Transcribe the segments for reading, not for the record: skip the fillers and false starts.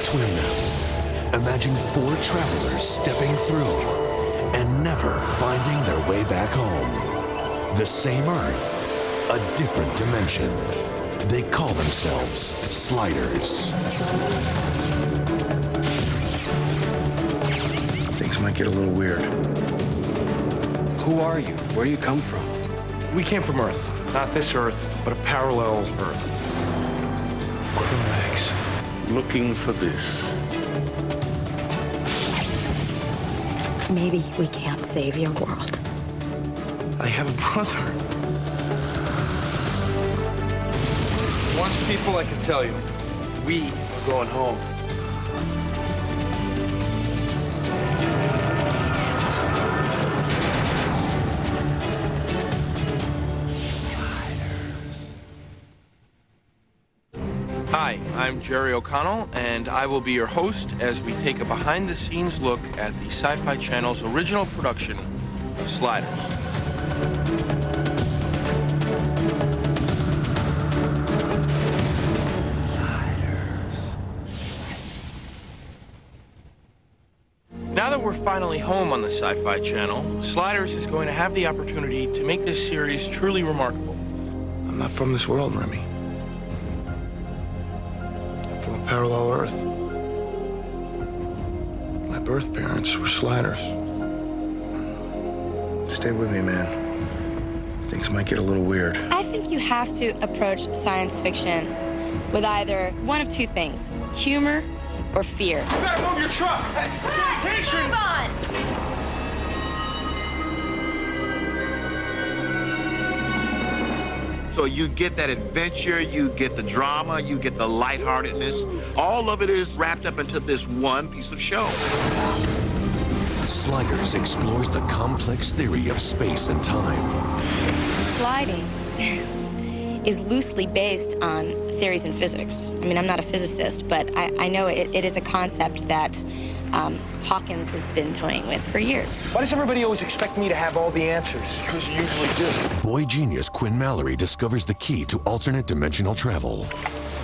between them. Imagine four travelers stepping through and never finding their way back home. The same Earth, a different dimension. They call themselves Sliders. Things might get a little weird. Who are you? Where do you come from? We came from Earth. Not this Earth, but a parallel Earth. Kromaggs. Looking for this. Maybe we can't save your world. I have a brother. Once people, I can tell you, we are going home. Hi, I'm Jerry O'Connell, and I will be your host as we take a behind-the-scenes look at the Sci-Fi Channel's original production of Sliders. Now that we're finally home on the Sci-Fi Channel, Sliders is going to have the opportunity to make this series truly remarkable. I'm not from this world, Remy. I'm from a parallel Earth. My birth parents were Sliders. Stay with me, man. Things might get a little weird. I think you have to approach science fiction with either one of two things, humor or fear. You better move your truck! Sanitation! Move on! So you get that adventure, you get the drama, you get the lightheartedness. All of it is wrapped up into this one piece of show. Sliders explores the complex theory of space and time. Sliding is loosely based on theories in physics. I mean, I'm not a physicist, but I know it is a concept that Hawkins has been toying with for years. Why does everybody always expect me to have all the answers? Because you usually do. Boy genius Quinn Mallory discovers the key to alternate dimensional travel.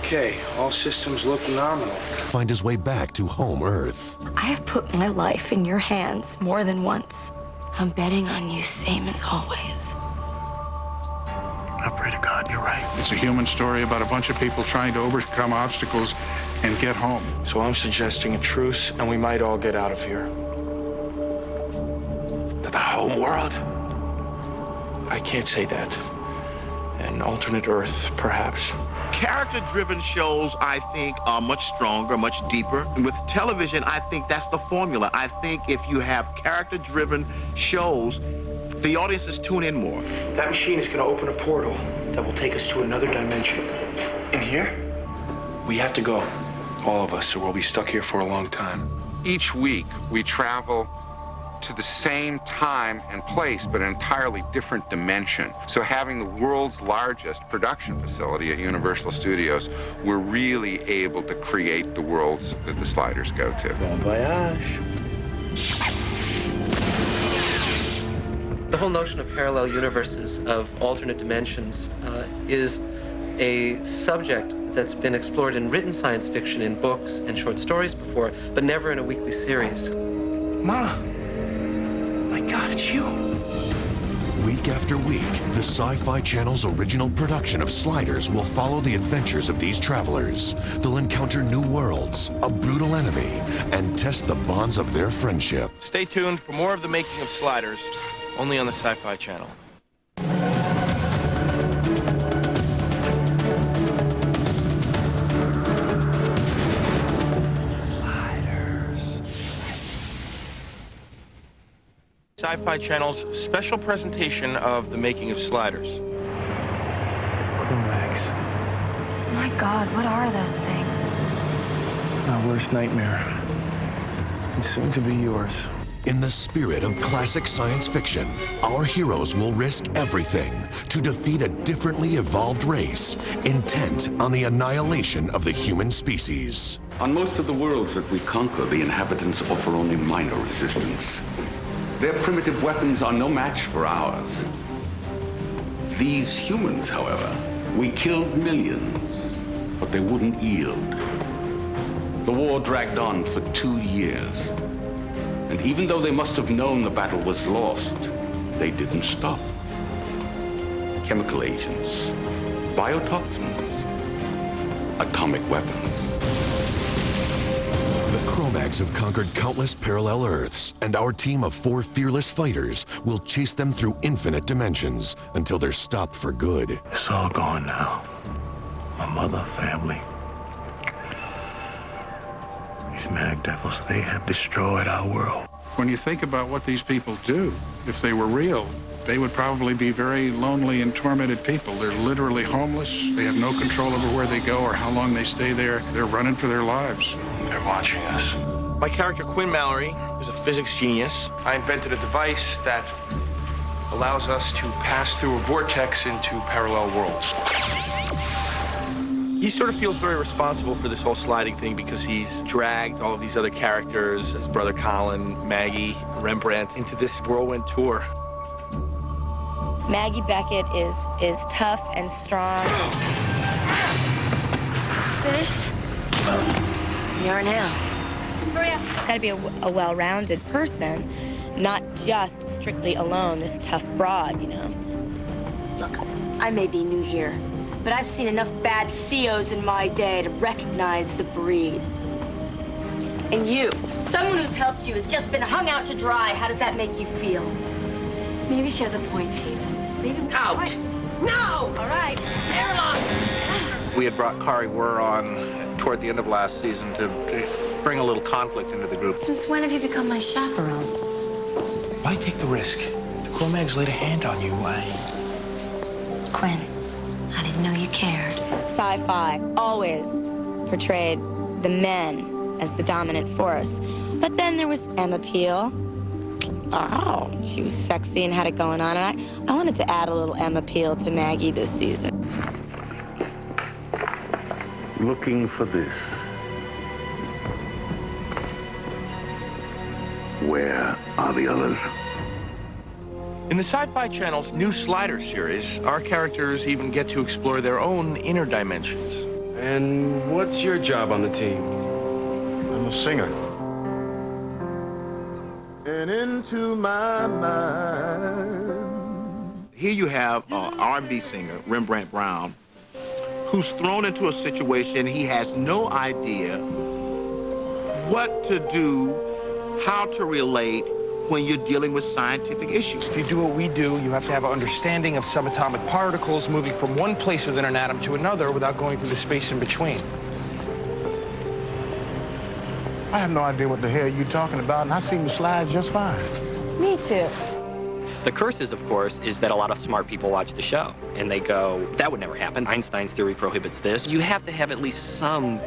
Okay, all systems look nominal. Find his way back to home Earth. I have put my life in your hands more than once. I'm betting on you, same as always. I pray to God you're right. It's a human story about a bunch of people trying to overcome obstacles and get home. So I'm suggesting a truce, and we might all get out of here. To the home world? I can't say that. An alternate Earth, perhaps. Character-driven shows, I think, are much stronger, much deeper. And with television, I think that's the formula. I think if you have character-driven shows, the audiences tune in more. That machine is going to open a portal that will take us to another dimension. In here, we have to go. All of us, or we'll be stuck here for a long time. Each week, we travel to the same time and place, but an entirely different dimension. So having the world's largest production facility at Universal Studios, we're really able to create the worlds that the Sliders go to. Bon voyage. The whole notion of parallel universes, of alternate dimensions, is a subject that's been explored in written science fiction in books and short stories before, but never in a weekly series. Ma, my God, it's you. Week after week, the Sci-Fi Channel's original production of Sliders will follow the adventures of these travelers. They'll encounter new worlds, a brutal enemy, and test the bonds of their friendship. Stay tuned for more of the making of Sliders, only on the Sci-Fi Channel. Sci-Fi Channel's special presentation of the making of Sliders. Kromaggs. My God, what are those things? My worst nightmare. And soon to be yours. In the spirit of classic science fiction, our heroes will risk everything to defeat a differently evolved race intent on the annihilation of the human species. On most of the worlds that we conquer, the inhabitants offer only minor resistance. Their primitive weapons are no match for ours. These humans, however, we killed millions, but they wouldn't yield. The war dragged on for 2 years. And even though they must have known the battle was lost, they didn't stop. Chemical agents, biotoxins, atomic weapons. The Kromaggs have conquered countless parallel Earths, and our team of 4 fearless fighters will chase them through infinite dimensions until they're stopped for good. It's all gone now. My mother, family. These mag devils, they have destroyed our world. When you think about what these people do, if they were real, they would probably be very lonely and tormented people. They're literally homeless. They have no control over where they go or how long they stay there. They're running for their lives. They're watching us. My character, Quinn Mallory, is a physics genius. I invented a device that allows us to pass through a vortex into parallel worlds. He sort of feels very responsible for this whole sliding thing because he's dragged all of these other characters, his brother Colin, Maggie, Rembrandt, into this whirlwind tour. Maggie Beckett is tough and strong. Finished? You are now. She's got to be a well-rounded person, not just strictly alone, this tough broad, you know. Look, I may be new here, but I've seen enough bad COs in my day to recognize the breed. And you, someone who's helped you, has just been hung out to dry. How does that make you feel? Maybe she has a point, Tina. Maybe we should Out! No! All right. We had brought Kari Wurr on toward the end of last season to bring a little conflict into the group. Since when have you become my chaperone? Why take the risk? If the Kromaggs laid a hand on you, Quinn, I didn't know you cared. Sci-fi always portrayed the men as the dominant force. But then there was Emma Peel. Oh, she was sexy and had it going on. And I wanted to add a little Emma Peel to Maggie this season. Looking for this. Where are the others? In the Sci-Fi Channel's new Slider series, our characters even get to explore their own inner dimensions. And what's your job on the team? I'm a singer. And into my mind. Here you have an R&B singer, Rembrandt Brown, who's thrown into a situation he has no idea what to do, how to relate when you're dealing with scientific issues. If you do what we do, you have to have an understanding of subatomic particles moving from one place within an atom to another without going through the space in between. I have no idea what the hell you're talking about, and I seem to slide just fine. Me too. The curse is, of course, is that a lot of smart people watch the show and they go, that would never happen. Einstein's theory prohibits this. You have to have at least some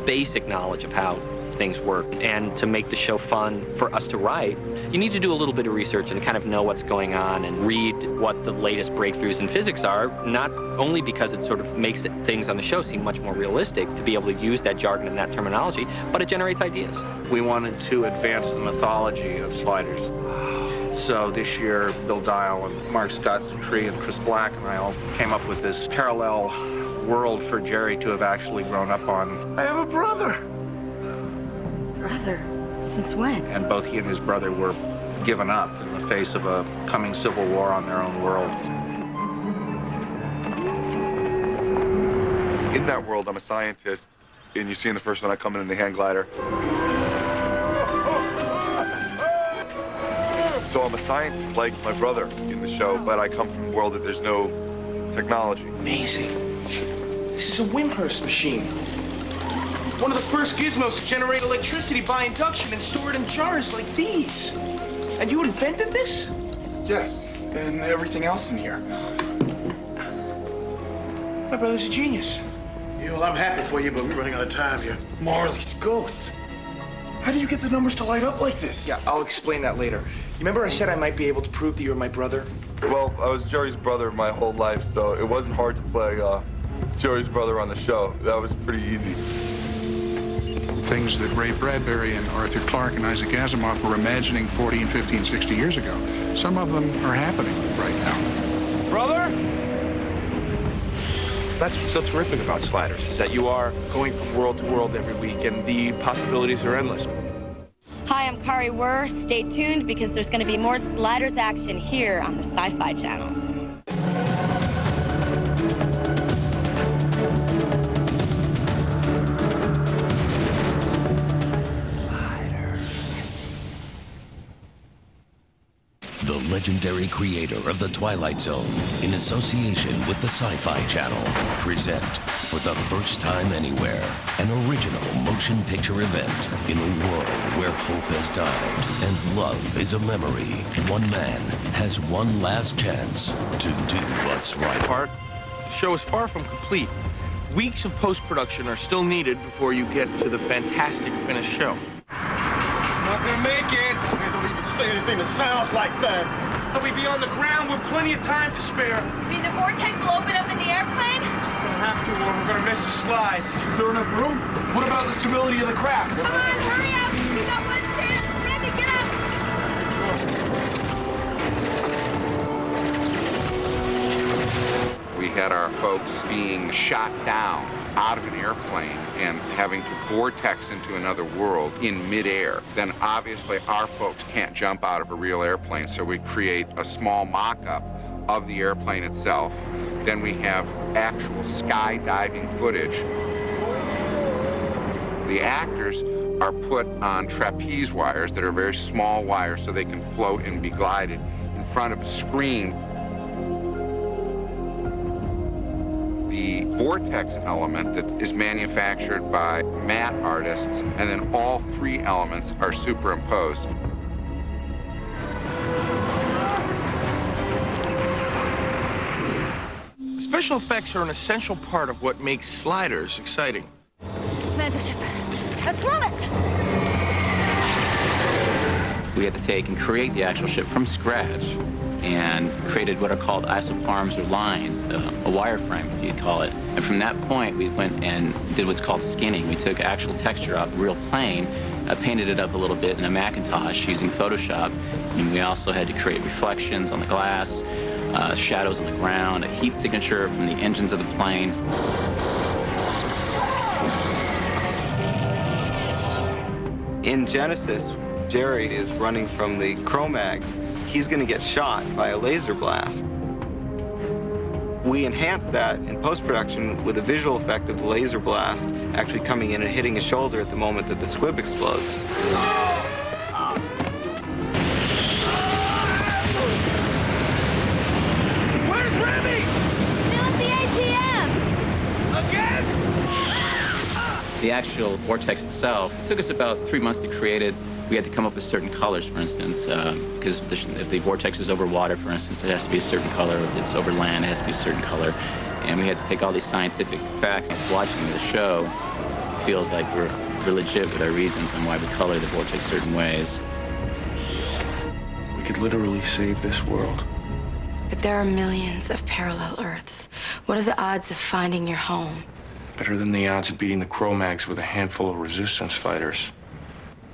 basic knowledge of how things work. And to make the show fun for us to write, you need to do a little bit of research and kind of know what's going on and read what the latest breakthroughs in physics are, not only because it sort of makes things on the show seem much more realistic to be able to use that jargon and that terminology, but it generates ideas. We wanted to advance the mythology of sliders. So this year, Bill Dial and Mark Scott Dupree and Chris Black and I all came up with this parallel world for Jerry to have actually grown up on. I have a brother. Brother? Since when? And both he and his brother were given up in the face of a coming civil war on their own world. In that world, I'm a scientist, and you see in the first one I come in the hang glider. So I'm a scientist like my brother in the show, but I come from a world that there's no technology. Amazing. This is a Wimhurst machine. One of the first gizmos to generate electricity by induction and store it in jars like these. And you invented this? Yes, and everything else in here. My brother's a genius. Yeah, well, I'm happy for you, but we're running out of time here. Marley's ghost. How do you get the numbers to light up like this? Yeah, I'll explain that later. You remember I said I might be able to prove that you're my brother? Well, I was Jerry's brother my whole life, so it wasn't hard to play Jerry's brother on the show. That was pretty easy. Things that Ray Bradbury and Arthur Clarke and Isaac Asimov were imagining 40 and 50 and 60 years ago. Some of them are happening right now. Brother? That's what's so terrific about Sliders, is that you are going from world to world every week, and the possibilities are endless. Hi, I'm Kari Wurr. Stay tuned because there's going to be more Sliders action here on the Sci-Fi Channel. The legendary creator of The Twilight Zone, in association with the Sci-Fi Channel, present, for the first time anywhere, an original motion picture event in a world where hope has died and love is a memory. One man has one last chance to do what's right. Art, the show is far from complete. Weeks of post-production are still needed before you get to the fantastic finished show. Not gonna make it. Man, don't even say anything that sounds like that. We'll be on the ground with plenty of time to spare. You mean the vortex will open up in the airplane? We're gonna have to, or we're gonna miss the slide. Is there enough room? What about the stability of the craft? Come on, hurry up! We got one chance. Remy, get up! We had our folks being shot down out of an airplane and having to vortex into another world in midair. Then obviously our folks can't jump out of a real airplane, so we create a small mock-up of the airplane itself. Then we have actual skydiving footage. The actors are put on trapeze wires that are very small wires so they can float and be glided in front of a screen. The vortex element that is manufactured by matte artists, and then all three elements are superimposed. Special effects are an essential part of what makes Sliders exciting. Mantle ship. Let's roll it! We had to take and create the actual ship from scratch and created what are called isoparms or lines, a wireframe, if you'd call it. And from that point, we went and did what's called skinning. We took actual texture off real plane, painted it up a little bit in a Macintosh using Photoshop, and we also had to create reflections on the glass, shadows on the ground, a heat signature from the engines of the plane. In Genesis, Jerry is running from the Kromaggs. He's going to get shot by a laser blast. We enhanced that in post-production with a visual effect of the laser blast actually coming in and hitting his shoulder at the moment that the squib explodes. Where's Remy? Still at the ATM! Again? The actual vortex itself took us about 3 months to create it. We had to come up with certain colors, for instance, because if the vortex is over water, for instance, it has to be a certain color. If it's over land, it has to be a certain color. And we had to take all these scientific facts. Watching the show feels like we're legit with our reasons on why we color the vortex certain ways. We could literally save this world. But there are millions of parallel Earths. What are the odds of finding your home? Better than the odds of beating the Kromaggs with a handful of resistance fighters.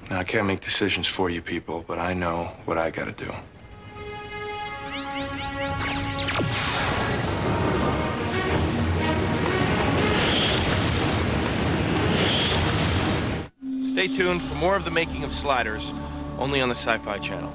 Now, I can't make decisions for you people, but I know what I gotta do. Stay tuned for more of the making of Sliders, only on the Sci-Fi Channel.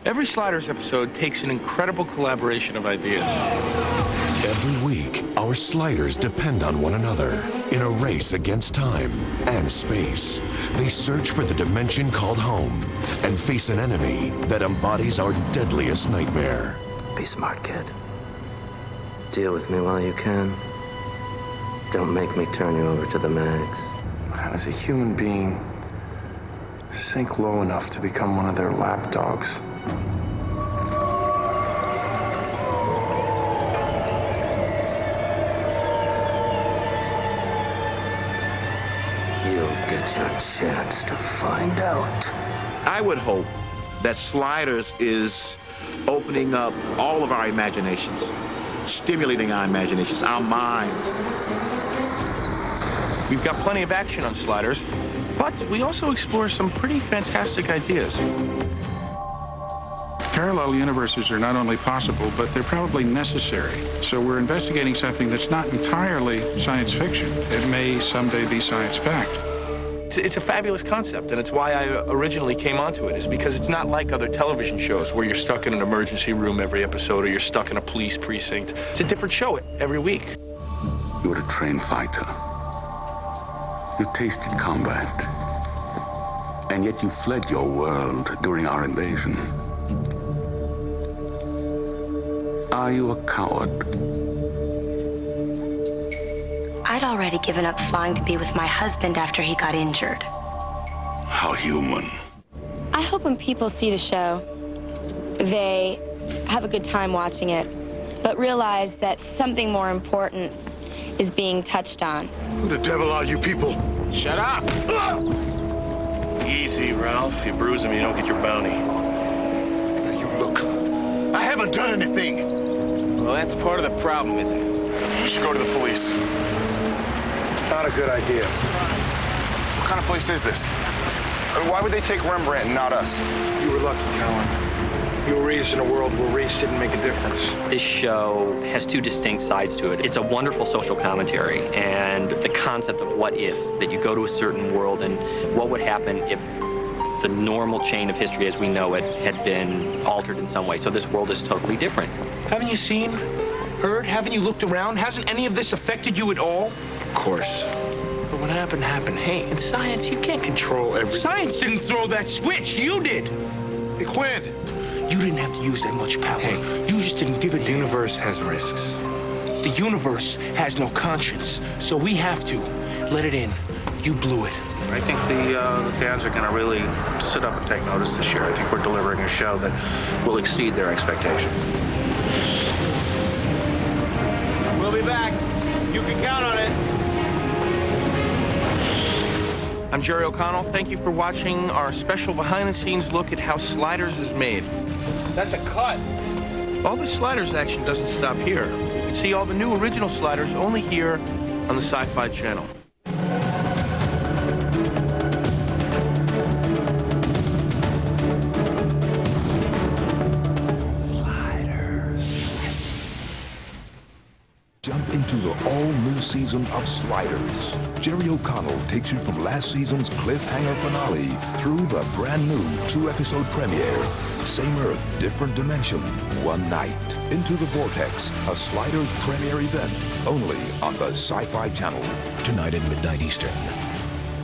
Every Sliders episode takes an incredible collaboration of ideas. Every week, our sliders depend on one another. In a race against time and space, they search for the dimension called home and face an enemy that embodies our deadliest nightmare. Be smart, kid. Deal with me while you can. Don't make me turn you over to the Mags. Man, as a human being, sink low enough to become one of their lapdogs. You'll get your chance to find out. I would hope that Sliders is opening up all of our imaginations, stimulating our imaginations, our minds. We've got plenty of action on Sliders, but we also explore some pretty fantastic ideas. Parallel universes are not only possible, but they're probably necessary. So we're investigating something that's not entirely science fiction. It may someday be science fact. It's a fabulous concept, and it's why I originally came onto it, is because it's not like other television shows where you're stuck in an emergency room every episode or you're stuck in a police precinct. It's a different show every week. You were a trained fighter. You tasted combat. And yet you fled your world during our invasion. Are you a coward? I'd already given up flying to be with my husband after he got injured. How human. I hope when people see the show, they have a good time watching it, but realize that something more important is being touched on. Who the devil are you people? Shut up! Easy, Ralph. You bruise him, you don't get your bounty. You look. I haven't done anything. Well, that's part of the problem, isn't it? We should go to the police. Not a good idea. What kind of place is this? I mean, why would they take Rembrandt and not us? You were lucky, Cowan. You were raised in a world where race didn't make a difference. This show has two distinct sides to it. It's a wonderful social commentary, and the concept of what if, that you go to a certain world and what would happen if the normal chain of history as we know it had been altered in some way. So this world is totally different. Haven't you seen, heard, haven't you looked around? Hasn't any of this affected you at all? Of course. But what happened, happened. Hey, in science, you can't control everything. Science didn't throw that switch. You did. Hey, Quinn. You didn't have to use that much power. Hey, you just didn't give it. The universe has risks. The universe has no conscience, so we have to let it in. You blew it. I think the fans are going to really sit up and take notice this year. I think we're delivering a show that will exceed their expectations. We'll be back. You can count on it. I'm Jerry O'Connell. Thank you for watching our special behind-the-scenes look at how Sliders is made. That's a cut. All the Sliders action doesn't stop here. You can see all the new original Sliders only here on the Sci-Fi Channel. Jump into the all-new season of Sliders. Jerry O'Connell takes you from last season's cliffhanger finale through the brand new 2-episode premiere. Same Earth, different dimension, one night. Into the Vortex, a Sliders premiere event, only on the Sci-Fi Channel. Tonight at midnight Eastern.